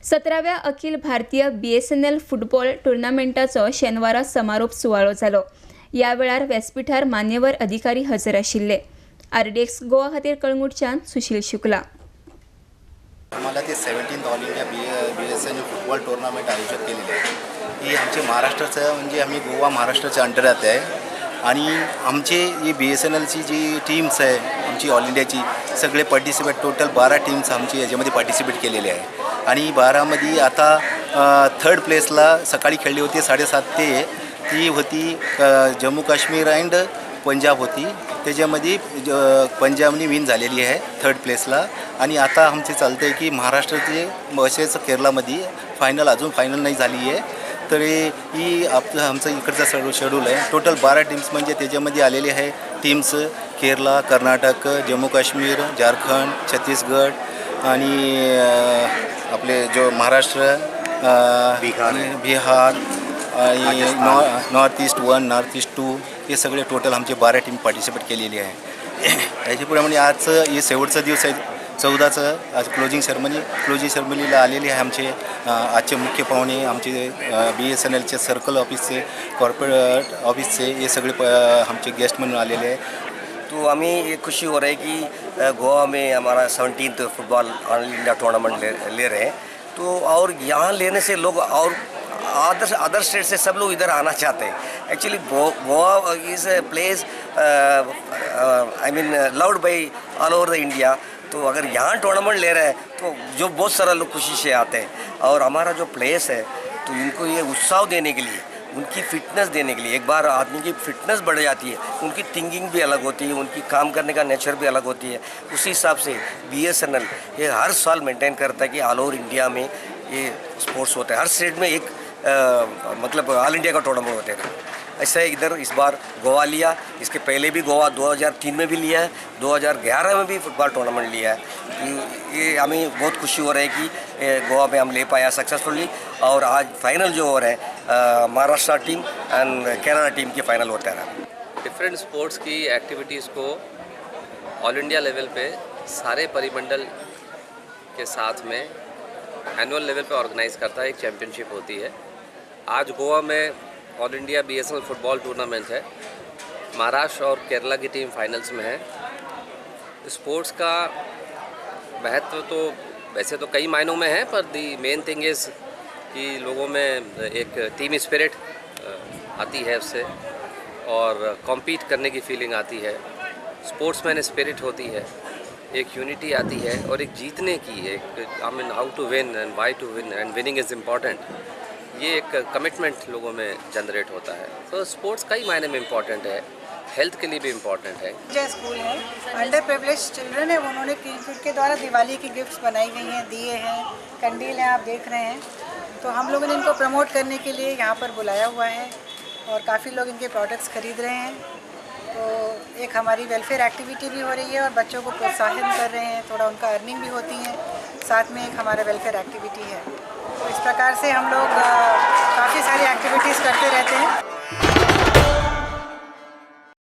17व्या Akhil Bharatiya BSNL football टुर्नामेंटाचो शेनवारा समारोप सुवाळो जालो। या वेळार व्यासपीठार मान्यवर अधिकारी हजर आशिल्ले। RDX गोवा खातीर कळंगूटच्यान सुशील शुक्ला। आम्हाला ते 17th all India BSNL football tournament आयोजित केलेली आहे। ही आमचे महाराष्ट्राचं म्हणजे आम्ही गोवा महाराष्ट्राच्या अंतर्गत आहे आणि आमचे ही BSNLची जी टीम्स आहे आमची ऑल इंडियाची सगळे पार्टिसिपेट टोटल 12 टीम्स आमची याच्यामध्ये पार्टिसिपेट केलेले आहे आणि 12मध्ये आता थर्ड प्लेसला सकाळी खेळली होती 7:30 ते ती होती जम्मू काश्मीर अँड पंजाब होती। त्याच्यामध्ये पंजाबने विन झालेली आहे थर्ड प्लेसला आणि आता आमचे चालतं आहे की महाराष्ट्राचे असेच केरळामध्ये फायनल अजून फायनल नाही झाली आहे। तर ही आमचं इकडचा शेड्यूल आहे। टोटल 12 टीम्स म्हणजे त्याच्यामध्ये आलेले आहे टीम्स केरळ, कर्नाटक, जम्मू काश्मीर, झारखंड, छत्तीसगड आणि आपले जो महाराष्ट्र, बिहार आणि नॉर्थ ईस्ट 1, नॉर्थ ईस्ट 2 हे सगळे टोटल आमचे 12 टीम पार्टिसिपेट केलेली आहे। त्याच्याप्रमाणे आजचं हे शेवटचा दिवस आहे 14चं आज क्लोजिंग सेरेमनीला आलेले आहे आमचे आजचे मुख्य पाहुणे आमचे BSNLचे सर्कल ऑफिसचे, कॉर्पोरेट ऑफिसचे ये सगळे आमचे गेस्ट म्हणून आलेले हैं। तो हमें ये खुशी हो रही है कि गोवा में हमारा 17th football all India tournament ले रहे हैं। तो और यहाँ लेने से लोग और अदर स्टेट से सब लोग इधर आना चाहते हैं। Actually Goa is a place I mean loved by all over the India. तो अगर यहाँ टूर्नामेंट ले रहे हैं तो जो बहुत सारा लोग खुशी से आते हैं और हमारा जो प्लेस है तो इनको ये उत्साह देने के लिए, उनकी फिटनेस देने के लिए, एक बार आदमी की फिटनेस बढ़ जाती है, उनकी थिंकिंग भी अलग होती है, उनकी काम करने का नेचर भी अलग होती है। उसी हिसाब से BSNL ये हर साल मेंटेन करता है कि ऑल ओवर इंडिया में ये स्पोर्ट्स होता है। हर स्टेट में एक मतलब ऑल इंडिया का टूर्नामेंट होते हैं। ऐसा इधर इस बार गोवा लिया, इसके पहले भी गोवा 2003 में भी लिया है, 2011 में भी फुटबॉल टूर्नामेंट लिया है। ये हमें बहुत खुशी हो रही है कि गोवा में हम ले पाया सक्सेसफुली। और आज फाइनल जो हो रहा है Maharashtra team and Kerala team के फाइनल होता है। डिफरेंट स्पोर्ट्स की एक्टिविटीज़ को ऑल इंडिया लेवल पे सारे परिमंडल के साथ में एनुअल लेवल पे ऑर्गेनाइज करता है, एक चैम्पियनशिप होती है। आज गोवा में all India BSNL football tournament है। महाराष्ट्र और केरला की टीम फाइनल्स में है। स्पोर्ट्स का महत्व तो वैसे तो कई मायनों में है, पर दी मेन थिंग इज़ कि लोगों में एक टीम स्पिरिट आती है उससे और कॉम्पीट करने की फीलिंग आती है, स्पोर्ट्समैन स्पिरिट होती है, एक यूनिटी आती है और एक जीतने की एक I mean how to win and why to win and winning is important. ये एक कमिटमेंट लोगों में जनरेट होता है। तो स्पोर्ट्स कई मायने में इम्पॉर्टेंट है, हेल्थ के लिए भी इम्पॉर्टेंट है। जो स्कूल है अंडर प्रिविलेज चिल्ड्रन है, उन्होंने क्लीन किट के द्वारा दिवाली की गिफ्ट्स बनाई गई हैं, दिए हैं, कंडील हैं, आप देख रहे हैं। तो हम लोगों ने इनको प्रमोट करने के लिए यहाँ पर बुलाया हुआ है और काफ़ी लोग इनके प्रोडक्ट्स खरीद रहे हैं। तो एक हमारी वेलफेयर एक्टिविटी भी हो रही है और बच्चों को प्रोत्साहित कर रहे हैं, थोड़ा उनका अर्निंग भी होती है, साथ में एक हमारा वेलफेयर एक्टिविटी है। तो इस प्रकार से हम लोग काफ़ी सारी एक्टिविटीज़ करते रहते हैं।